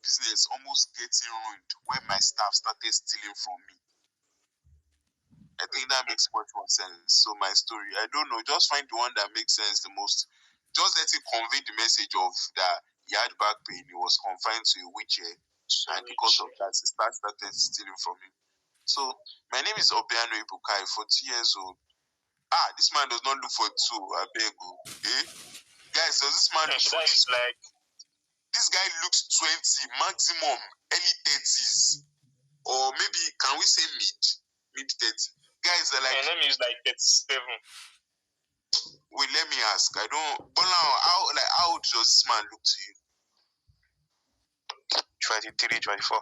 business almost getting ruined when my staff started stealing from me. I think that makes much more sense. So my story, I don't know, just find the one that makes sense the most. Just let it convey the message of that he had back pain, he was confined to a wheelchair, and because of that, he started stealing from him. So my name is Obiano Ibukai, 40 years old. This man does not look for two. I beg you. Guys, does this man look for like? This guy looks 20, maximum early 30s, or maybe can we say mid 30s? Guys are like. My name is like 37. Wait, let me ask. I don't. But now, how old does this man look to you? 23, 24.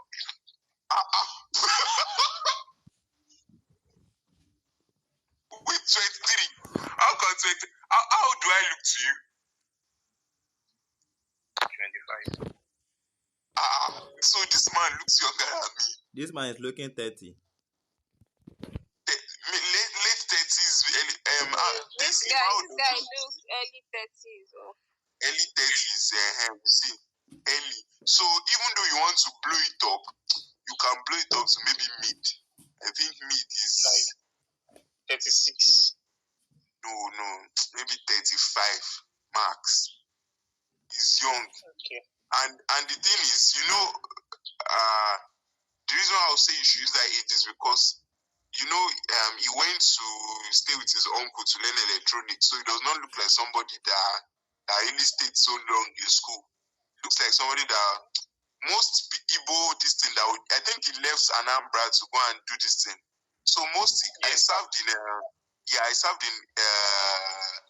Wait, 23. How come 20? How do I look to you? 25. So this man looks younger than me. This man is looking 30. Late 30s. This guy looks early 30s. Early 30s. You see, early. So even though you want to blow it up, you can blow it up to maybe mid. I think mid is like 36. No, maybe 35 max. He's young. Okay. And the thing is, the reason why I'll say you should use that age is because, he went to stay with his uncle to learn electronics, so he does not look like somebody that really stayed so long in school. He looks like somebody that most Igbo this thing that I think he left Anambra to go and do this thing. So I served in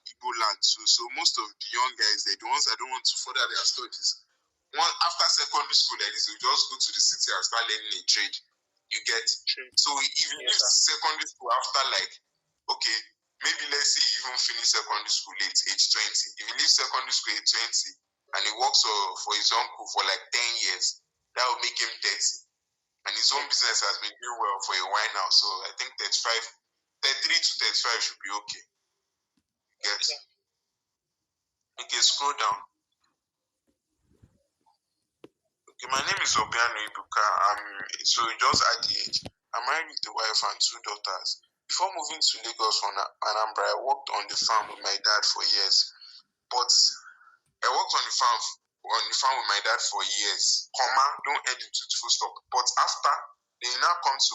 Igbo land too. So most of the young guys, they're the ones that don't want to further their studies. After secondary school, like this, you just go to the city and start learning a trade. You get trade. So if you leave secondary school after maybe let's say you even finish secondary school late, age 20. If you leave secondary school age 20 and he works for his uncle for like 10 years, that will make him 30. And his own business has been doing well for a while now. So I think 33 to 35 should be okay. Get? Okay, scroll down. Okay, my name is Obiano Ibuka. So just at the age, I'm married with a wife and 2 daughters. Before moving to Lagos from Anambra, I worked on the farm with my dad for years. But I worked on the farm with my dad for years. Don't end it with full stop. But after, they now come to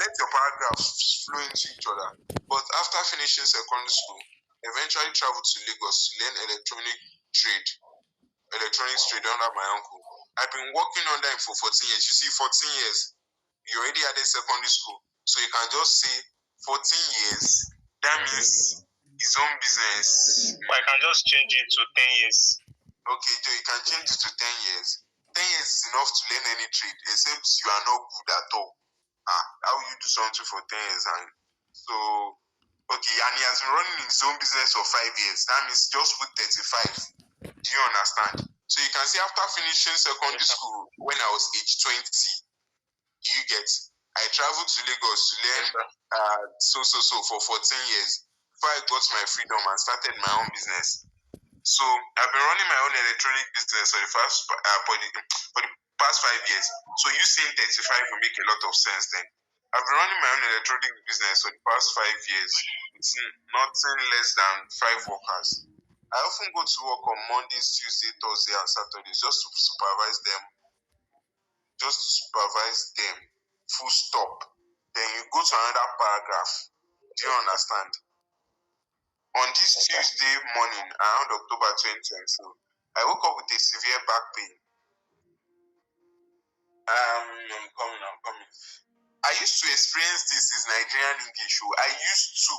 let your paragraphs flow into each other. But after finishing secondary school, I eventually traveled to Lagos to learn electronics trade under my uncle. I've been working under him for 14 years. You see, 14 years, you already had a secondary school. So you can just say 14 years, that means his own business. But I can just change it to 10 years. Okay, so you can change it to 10 years. 10 years is enough to learn any trade, except you are not good at all. How will you do something for 10 years? And he has been running his own business for 5 years. That means just put 35. Do you understand? So you can see after finishing secondary school, when I was age 20, I traveled to Lagos to learn for 14 years before I got my freedom and started my own business. So I've been running my own electronic business for the past 5 years. So you saying 35 will make a lot of sense then. I've been running my own electronic business for the past 5 years. It's nothing less than 5 workers. I often go to work on Mondays, Tuesdays, Thursdays, and Saturdays just to supervise them. Full stop. Then you go to another paragraph. Do you understand? On this Tuesday morning, around October 2022, I woke up with a severe back pain. I'm coming. I used to experience this in Nigerian English. I used to.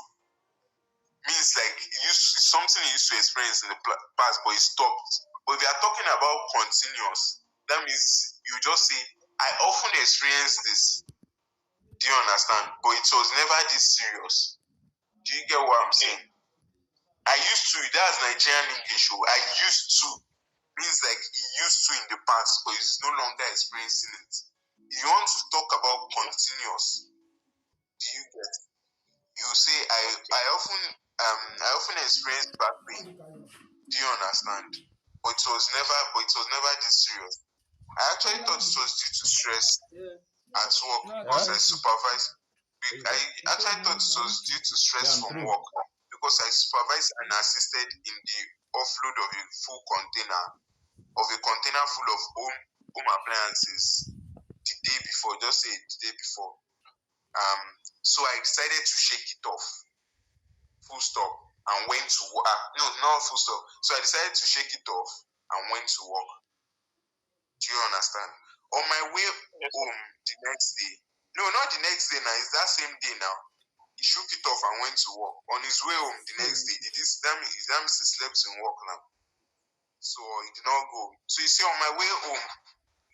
Means like it's something you used to experience in the past, but it stopped. But if we are talking about continuous, that means you just say, I often experience this. Do you understand? But it was never this serious. Do you get what I'm saying? I used to, that's Nigerian English. I used to means like he used to in the past, but he's no longer experiencing it. If you want to talk about continuous, do you get? You say I often experience back pain. Do you understand? But it was never this serious. I actually thought it was due to stress at work because I supervise. I actually thought it was due to stress from work because I supervised and assisted in the offload of a full container full of home appliances the day before, just say the day before. So I decided to shake it off, full stop, and went to work. No, not full stop. So I decided to shake it off and went to work. Do you understand? On my way home the next day, no, not the next day now, it's that same day now. He shook it off and went to work. On his way home the next day, that means he slept in work now. So he did not go. So you see, on my way home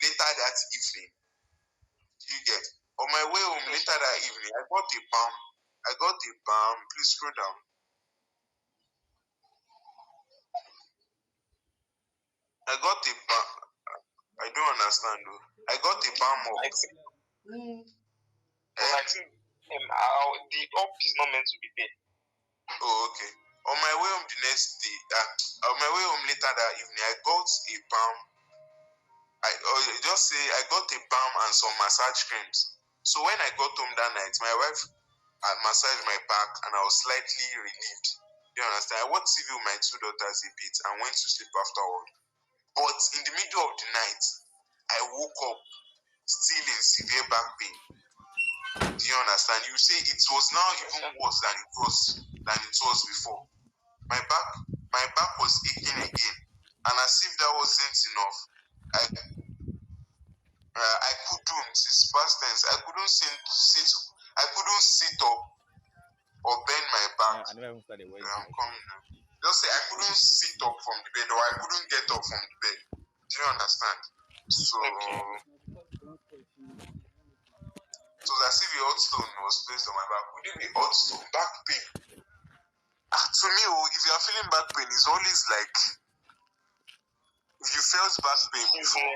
later that evening, you get, on my way home later that evening, I got a balm. Please scroll down. I got a balm. I don't understand though. I got a balm of. I think the up is not meant to be paid. Oh, okay. On my way home the next day, on my way home later that evening, I got a balm. I got a balm and some massage creams. So when I got home that night, my wife had massaged my back and I was slightly relieved. You understand? I watched TV with my two daughters a bit and went to sleep afterward. But in the middle of the night, I woke up still in severe back pain. Do you understand? You say it was now even worse than it was before. My back was aching again, and as if that wasn't enough, I couldn't. It's past tense. I couldn't sit up or bend my back. I never even started waiting. I'm coming now. Just say I couldn't sit up from the bed or I couldn't get up from the bed. Do you understand? So it was as if a hot stone was placed on my back. Within the hot stone, back pain. To me, if you are feeling back pain, it's always like if you felt back pain before.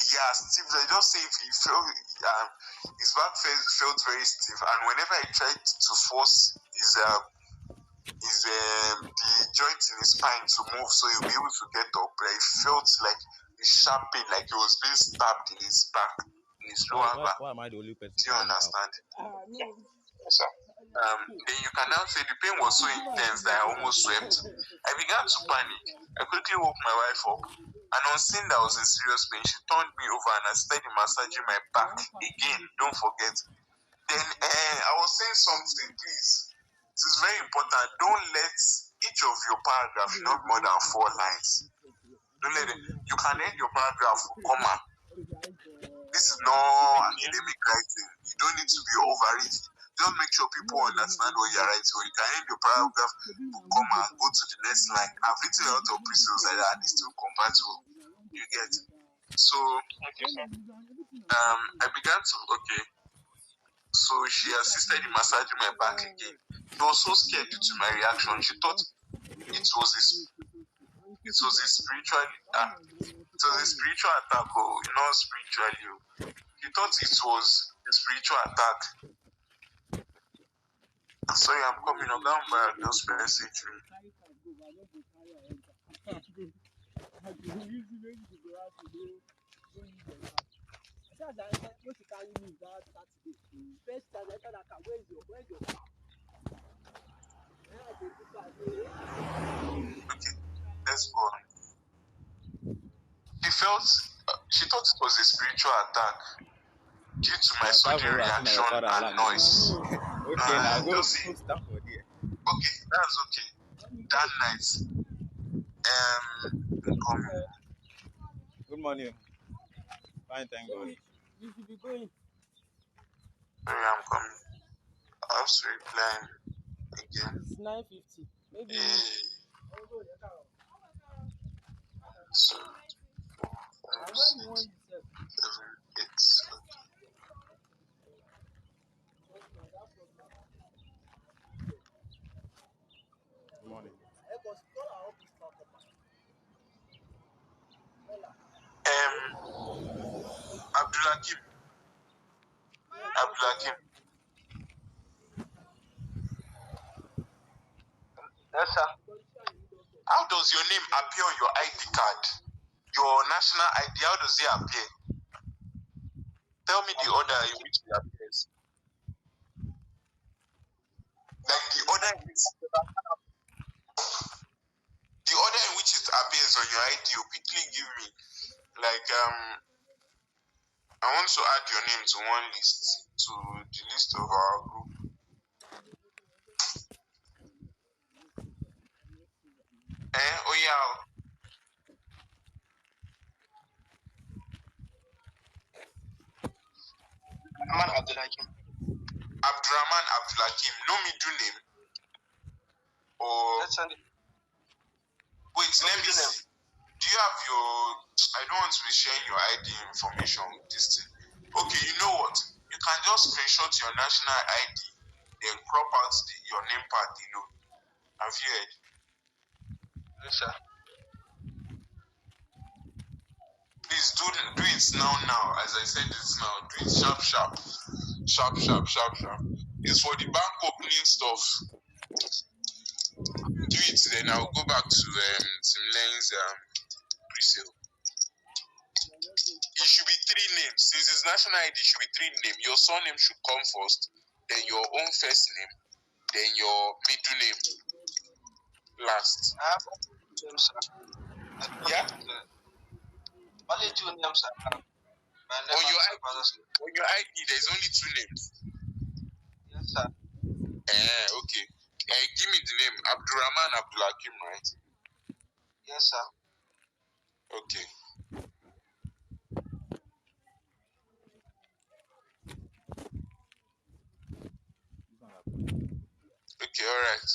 Yeah, stiff. I just say if he felt his back felt very stiff, and whenever I tried to force the joint in his spine to move so he'll be able to get up, I felt like a sharp pain, like he was being stabbed in his back, in his lower back. Why am I the only person? Do you understand? Yes, sir. Then you can now say the pain was so intense that I almost swept. I began to panic. I quickly woke my wife up, and on seeing that I was in serious pain, she turned me over and I started massaging my back again. Don't forget. Then I was saying something, please. This is very important. Don't let each of your paragraph not more than 4 lines. Don't let it. You can end your paragraph with comma. This is not academic writing. You don't need to be overread. Just make sure people understand what you're writing. You can end your paragraph with comma and go to the next line. I've written a lot of prisons like that. It's still compatible. You get. So I began to So she assisted in massaging my back again. She was so scared due to my reaction. She thought it was a spiritual attack, or not spiritually. She thought it was a spiritual attack. Sorry, I'm coming. I'm down by a gospel message. Okay, let's go on. She thought it was a spiritual attack due to my sudden reaction and noise. Okay, now go sit down for there. Okay, that's okay. That night, Good morning. Fine, thank God. You should be going. Sorry, I'm coming. I have to reply again. It's 9:50. Maybe. So, 4, 5, 6, 7, 8. Good morning. Abdulakim. Yes, sir. How does your name appear on your ID card? Your national ID, how does it appear? Tell me the order in which it appears. Like the order in which it appears on your ID, you quickly give me. Like I want to add your name to one list, to the list of our group. Oh yeah. Abdurrahman Abdulhakim. No middle name. Or wait, let me see. Do you have your? I don't want to be sharing your ID information with this thing. Okay, you know what? You can just screenshot your national ID, then crop out your name part below. Have you heard? Yes, sir. Please do it now. As I said it now, do it sharp. It's for the bank opening stuff. Do it, then I'll go back to Tim Lane's pre-sale. It should be 3 names. Since it's national ID, it should be 3 names. Your surname should come first, then your own first name, then your middle name last. I have names, sir. Yeah? Only 2 names, sir. On your ID, there's only 2 names. Yes, sir. Okay. Give me the name. Abdurrahman Abdulhakim, right? Yes, sir. Okay. Okay, all right.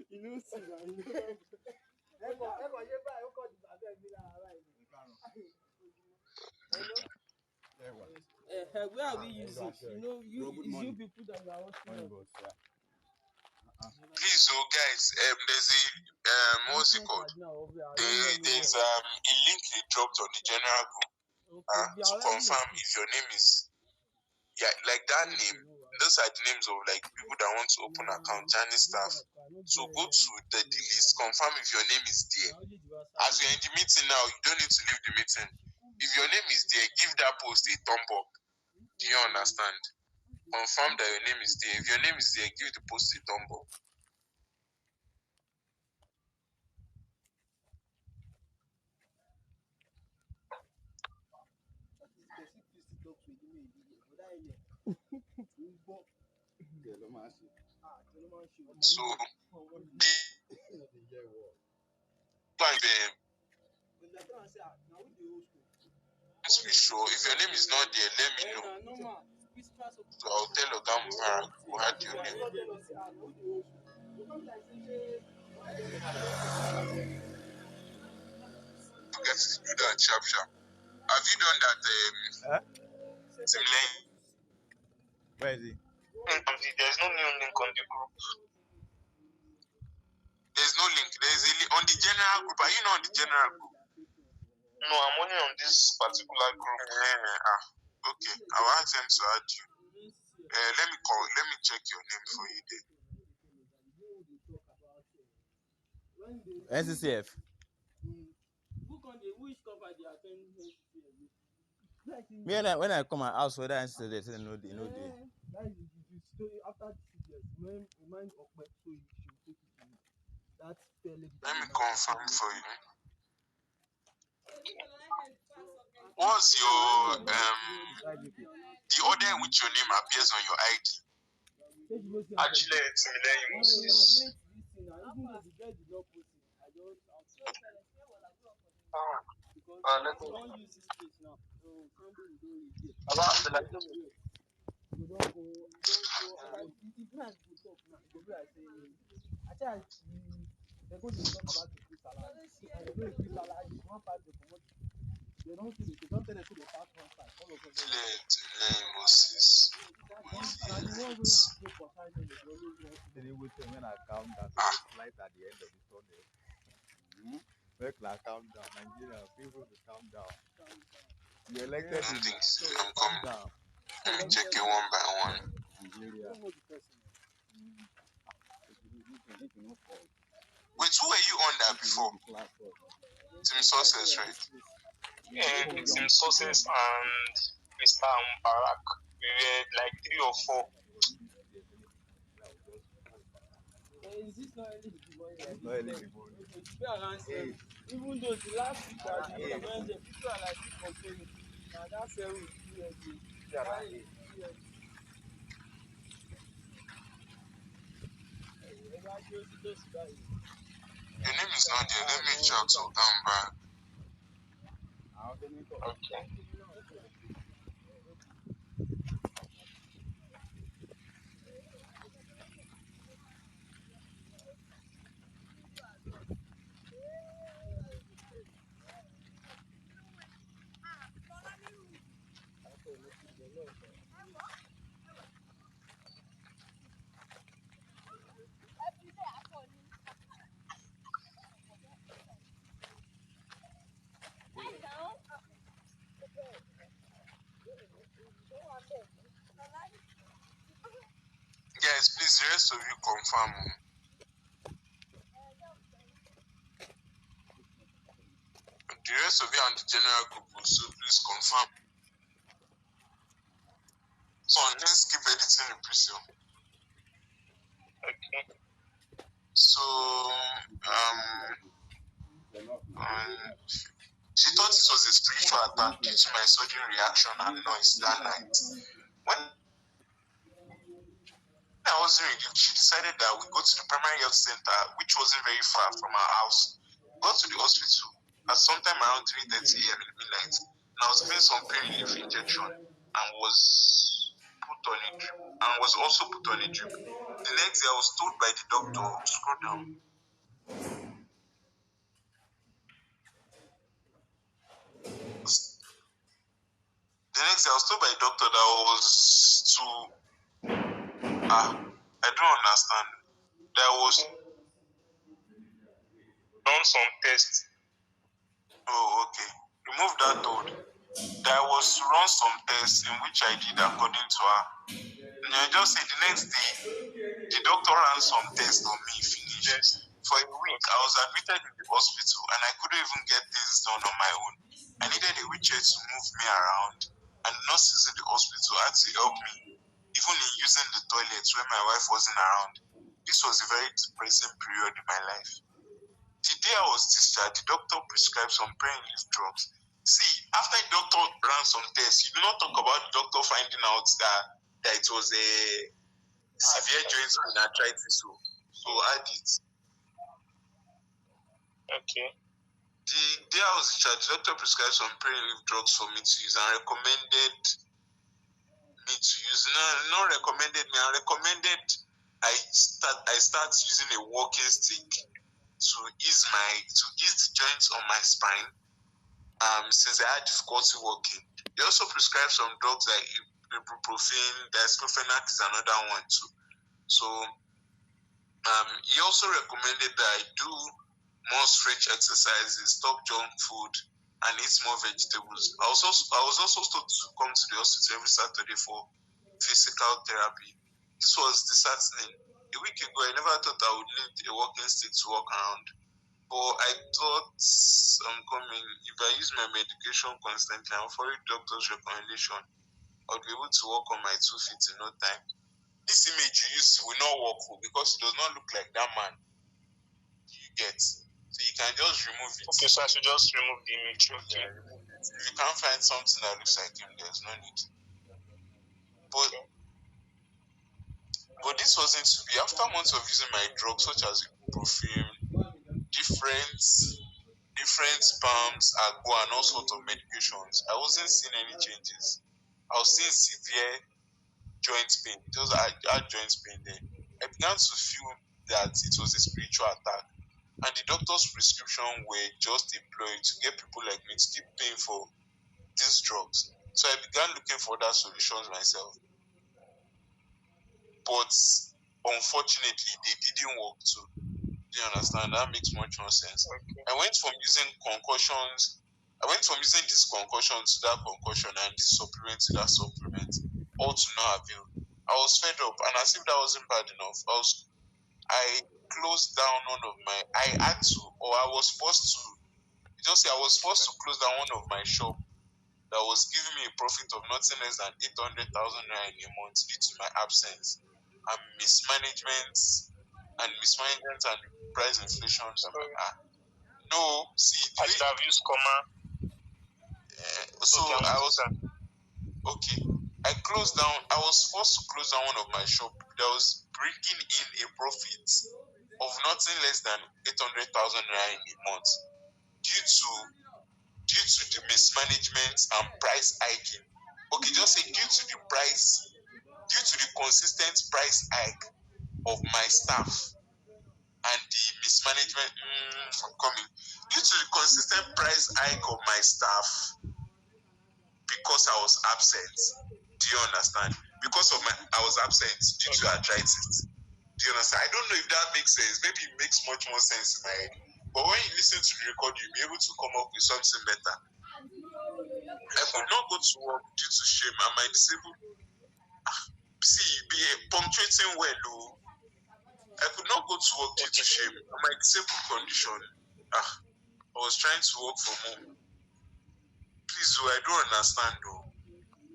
You know, see, where are we using? You know, you people that you are watching. Please, so guys, there's a what's it called? There's a link they dropped on the general group to confirm if your name is like that name. Those are the names of like people that want to open account, Chinese staff. So go to the list, confirm if your name is there. As you're in the meeting now, you don't need to leave the meeting. If your name is there, give that post a thumb up. Do you understand? Confirm that your name is there. If your name is there, give the post a thumb up. So, let's be sure. If your name is not there, let me know. So I'll tell Ogam who had your name. Forget to do that sharp. Have you done that? Tim Lane? Where is he? There's no new link on the group. There's no link. There's a link on the general group. Are you not on the general group? No, I'm only on this particular group. Okay. I'll ask them to add you. Let me check your name for you there. NCCF. Me when I come my house, whether NCCF, they say no day. After 6 years, remind Okpe so you should take it to me. That's fairly. Let me confirm for you. What's your the order in which your name appears on your ID? Actually, it's Moses. When I count down, light at the end of the tunnel. When I count down, Nigeria, people will count down. Selected I don't think so I'm calm coming. down. Let me check it one by one. Nigeria. Wait, who were you under before? Team Success, right? Team Sources and Mr. Mubarak. We were like 3 or 4. Is this not early in the morning? Not early in the morning. Okay, it should be around 7. Even though the last week that the Wednesday, people are like complaining. Now that's 7 with 3 again. Why is 3 again? Your name is not there. Let me check to come back. Okay. Guys, please, the rest of you confirm. The rest of you and the general group also, please confirm. So, let's keep editing the pre-sale. Okay. So, she thought it was a spiritual attack due to my sudden reaction and noise that night. When I wasn't relieved, she decided that we go to the primary health center, which wasn't very far from our house. Got to the hospital at sometime around 3:30 a.m. in the midnight, and I was given some pain relief injection and was also put on a drip. The next day, I was told by the doctor, scroll down. The next day, I was told by the doctor that I was to I don't understand. There was Done some tests. okay. Remove that word. There was to run some tests in which I did according to her. And I just said the next day, the doctor ran some tests on me, finished. Yes. For a week, I was admitted in the hospital and I couldn't even get things done on my own. I needed a wheelchair to move me around, and nurses in the hospital had to help me, even in using the toilets when my wife wasn't around. This was a very depressing period in my life. The day I was discharged, the doctor prescribed some pain relief drugs. See, after the doctor ran some tests, you do not talk about the doctor finding out that it was a severe joint pain arthritis. So I did. Okay. The day I was discharged, the doctor prescribed some pain relief drugs for me to use and recommended me to use. Not recommended me, I recommended I start using a walking stick to ease the joints on my spine. Since I had difficulty walking. They also prescribed some drugs like ibuprofen, diclofenac is another one too. So he also recommended that I do more stretch exercises, stop junk food, and eat more vegetables. I was also told to come to the hospital every Saturday for physical therapy. This was disheartening. A week ago, I never thought I would need a walking stick to walk around. But I thought I'm coming. If I use my medication constantly and follow the doctor's recommendation, I'll be able to walk on my 2 feet in no time. This image you used will not work because it does not look like that man. You get. So you can just remove it. Okay, so I should just remove the image. Okay. Yeah, remove it. If you can't find something that looks like him, there's no need. But this wasn't to be. After months of using my drugs such as ibuprofen, different spams, agbo, and all sorts of medications, I wasn't seeing any changes. I was seeing severe joint pain. I had joint pain there. I began to feel that it was a spiritual attack, and the doctor's prescription were just a ploy to get people like me to keep paying for these drugs. So I began looking for other solutions myself. But unfortunately, they didn't work too. Do you understand? That makes much more sense. Okay. I went from using concussions I went from using this concussion to that concussion and this supplement to that supplement, all to no avail. I was fed up, and as if that wasn't bad enough, I closed down one of my. I had to, or I was forced to. Just say I was forced to close down one of my shop that was giving me a profit of nothing less than 800,000 naira in a month due to my absence and mismanagement and price inflation. No, see, I should have used comma. so I was okay. I closed down. I was forced to close down one of my shop that was bringing in a profit of nothing less than 800,000 naira in a month due to the mismanagement and price hiking. Okay, just say due to the consistent price hike of my staff and the mismanagement. I'm coming. Due to the consistent price hike of my staff, because I was absent. Do you understand? Because I was absent due to arthritis. Do you understand? I don't know if that makes sense. Maybe it makes much more sense in my head. But when you listen to the recording, you'll be able to come up with something better. I could not go to work due to shame. Am I disabled? See, be punctuating well, though. I could not go to work due to shame. Am I disabled condition? I was trying to work from home. Please, I don't understand, though.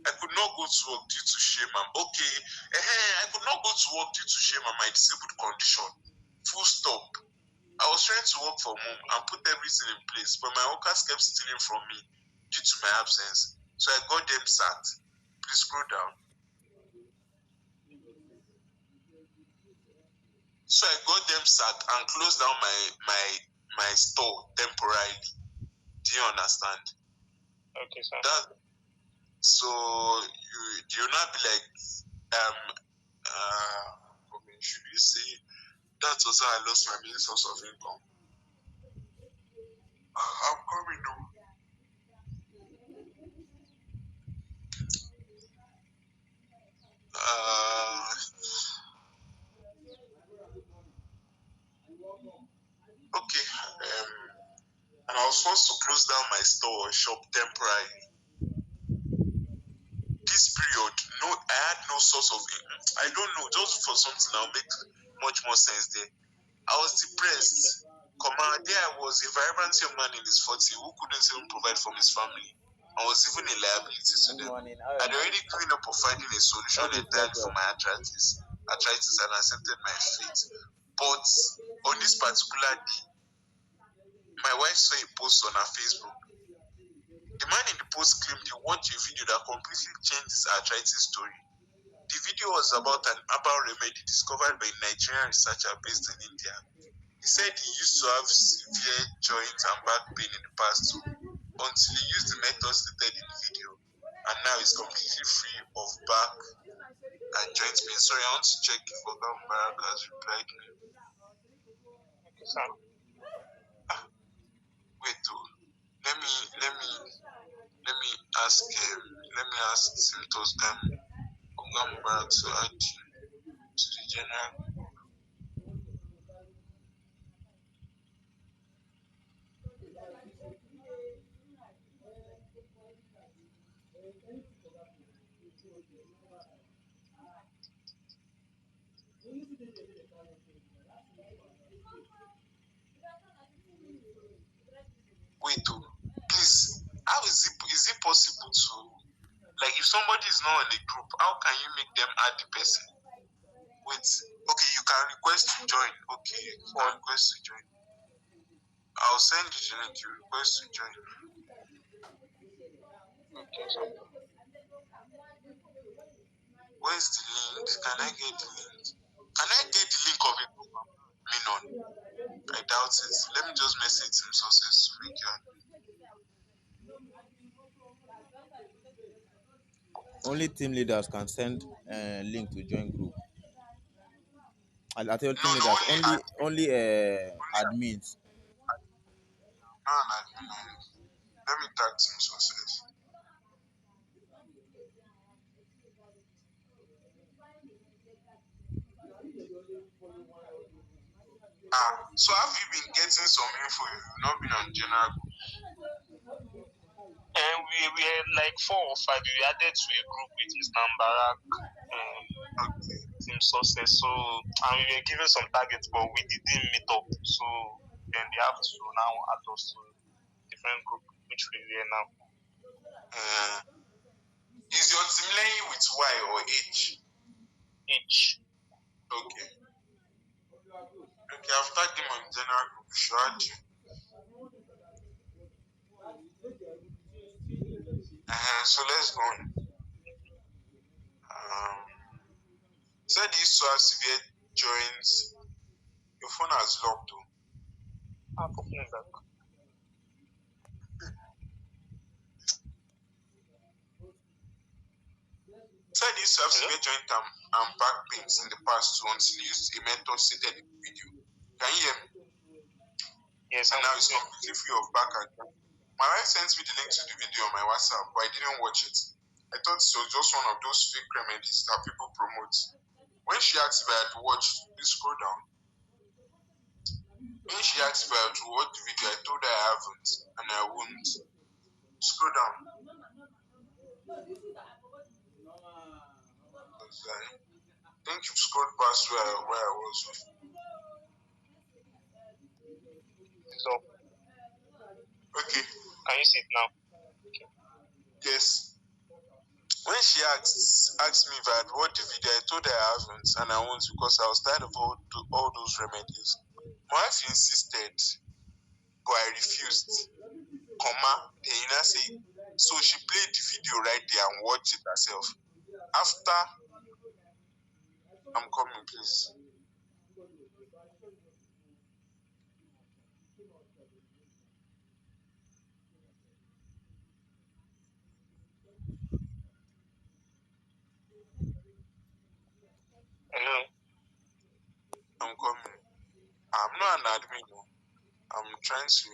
I could not go to work due to shame. I could not go to work due to shame and my disabled condition. Full stop. I was trying to work from home and put everything in place, but my workers kept stealing from me due to my absence. So I got them sacked. Please scroll down. So I got them sacked and closed down my store temporarily. Do you understand? Okay, sir. So you'll not be like, should you say that's also I lost my main source of income? I'm coming now. Okay. And I was forced to close down my store or shop temporarily. This period, I had no source of income. I don't know, just for something that will make much more sense there. I was depressed. There I was, a vibrant young man in his 40s who couldn't even provide for his family and was even a liability to them. I'd already given up on finding a solution entirely for my arthritis and accepted my fate. But on this particular day, my wife saw a post on her Facebook. The man in the post claimed he watched a video that completely changed his arthritis story. The video was about an herbal remedy discovered by a Nigerian researcher based in India. He said he used to have severe joint and back pain in the past too, until he used the method stated in the video, and now he's completely free of back and joint pain. Sorry, I want to check if Oga Mubarak has replied me. Wait, let me ask Santos Oga Mubarak to add to the general. Wait, please, how is it possible to, like, if somebody is not in a group, how can you make them add the person? Wait, okay, you can request to join. Okay, you can request to join. I'll send you the link. You request to join. Okay. Where's the link? Can I get the link? Can I get the link of it? I doubt it. Let me just message Team Sources to make it. Only team leaders can send a link to join group. I tell team leaders, only admins. No, let me tag Team Sources. So have you been getting some info? You've not been on general group. And we were like 4 or 5. We added to a group with Mr. Barak, Team Success. So, and we were given some targets, but we didn't meet up. So then they have to now add us to a different group, which we are now. Is your team laying with Y or H? H. Okay. Okay, I've tagged him on general group. We should add you. So let's go on. Said you used to have severe joints. Your phone has locked though. I'm opening back. Said you used to have severe joint and back pains in the past until you used a mentor stated in the video. Can you hear me? Yes, and now it's completely free of back and back. My wife sent me the link to the video on my WhatsApp, but I didn't watch it. I thought it was just one of those fake remedies that people promote. When she asked if I had watched, please scroll down. When she asked if I had watched the video, I told her I haven't, and I won't. Scroll down. I think you've scrolled past where I was. So, okay. Can you see it now? Okay. Yes. When she asked me if I had watched the video, I told her I haven't, and I won't because I was tired of all those remedies. My wife insisted, but I refused. Then you know say, so she played the video right there and watched it herself. After, I'm coming, please. Hello? I'm coming. I'm not an admin. I'm trying to.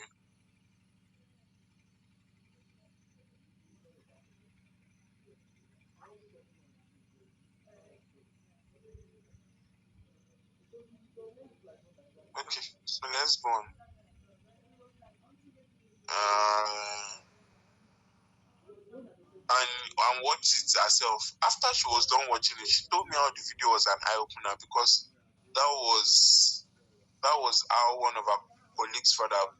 Okay, so let's go on. And watched it herself. After she was done watching it, she told me how the video was an eye opener because that was how one of our colleagues' father.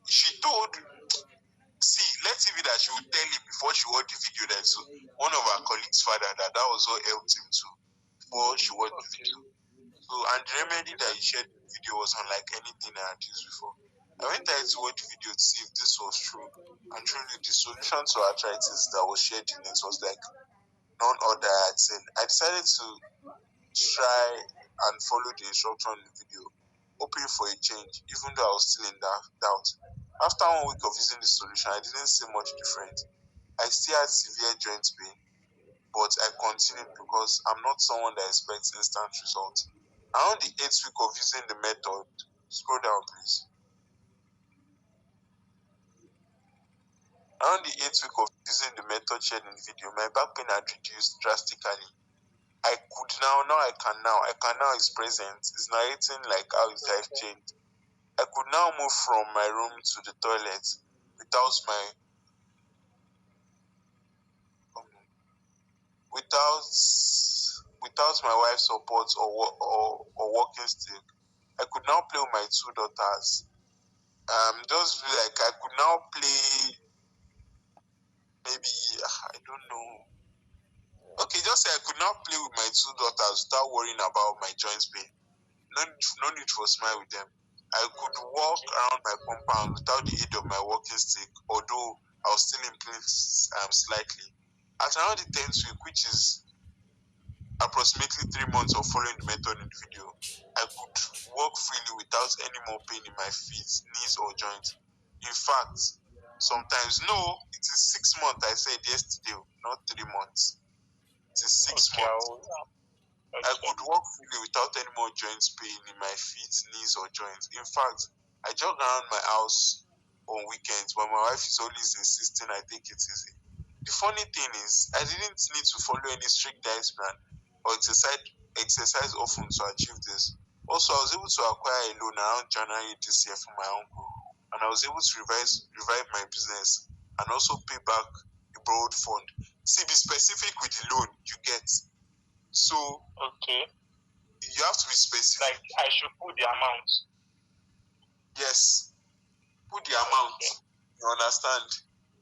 She told, let's see that she would tell him before she watched the video that so one of our colleagues' father that was what helped him too before she watched the video. So and the remedy that he shared in the video was unlike anything I had used before. I went ahead to watch the video to see if this was true, and truly the solution to arthritis that was shared in it was like none other I had seen. I decided to try and follow the instruction in the video, hoping for a change, even though I was still in doubt. After 1 week of using the solution, I didn't see much different. I still had severe joint pain, but I continued because I'm not someone that expects instant results. Around the 8th week of using the method, scroll down please. Around the 8th week of using the method shared in the video, my back pain had reduced drastically. I can now is present. It's narrating like how his life changed. I could now move from my room to the toilet without my wife's support or walking stick. I could now play with my 2 daughters. Just like I could now play. Maybe I don't know. Okay, just say I could now play with my 2 daughters without worrying about my joints pain. No need for smile with them. I could walk around my compound without the aid of my walking stick, although I was still in place slightly. At around the 10th week, which is approximately 3 months of following the method in the video, I could walk freely without any more pain in my feet, knees, or joints. In fact, sometimes, it is 6 months, I said yesterday, not 3 months. It is 6 months. I could walk freely without any more joint pain in my feet, knees, or joints. In fact, I jog around my house on weekends, but my wife is always insisting I take it easy. The funny thing is, I didn't need to follow any strict diet plan or exercise often to achieve this. Also, I was able to acquire a loan around January this year from my uncle. and I was able to revive my business and also pay back the borrowed fund. See, be specific with the loan you get. So Okay. you have to be specific. Like I should put the amount. Yes. Put the amount. You understand?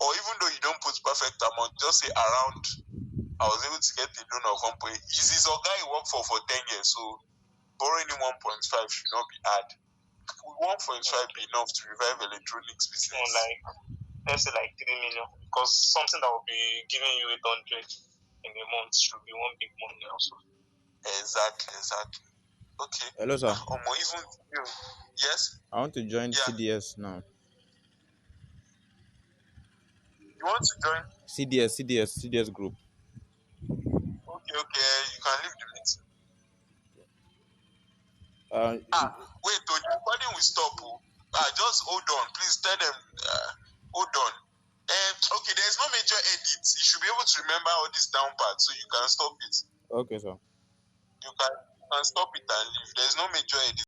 Or even though you don't put perfect amount, just say around. I was able to get the loan of 1 point. He's a guy he worked for 10 years, so borrowing him 1.5 should not be hard. Would 1.5 be enough to revive electronics business? Like, let's say like 3 million. Because something that will be giving you 800 in a month should be one big money also. Exactly. Okay. Hello, sir. Even you. Yes? I want to join CDS now. You want to join? CDS group. Okay. You can leave the meeting. Wait, the recording will stop. Just hold on. Please tell them. Hold on. Okay, there's no major edit. You should be able to remember all this down part, so you can stop it. Okay, sir. You can stop it and leave. There's no major edit.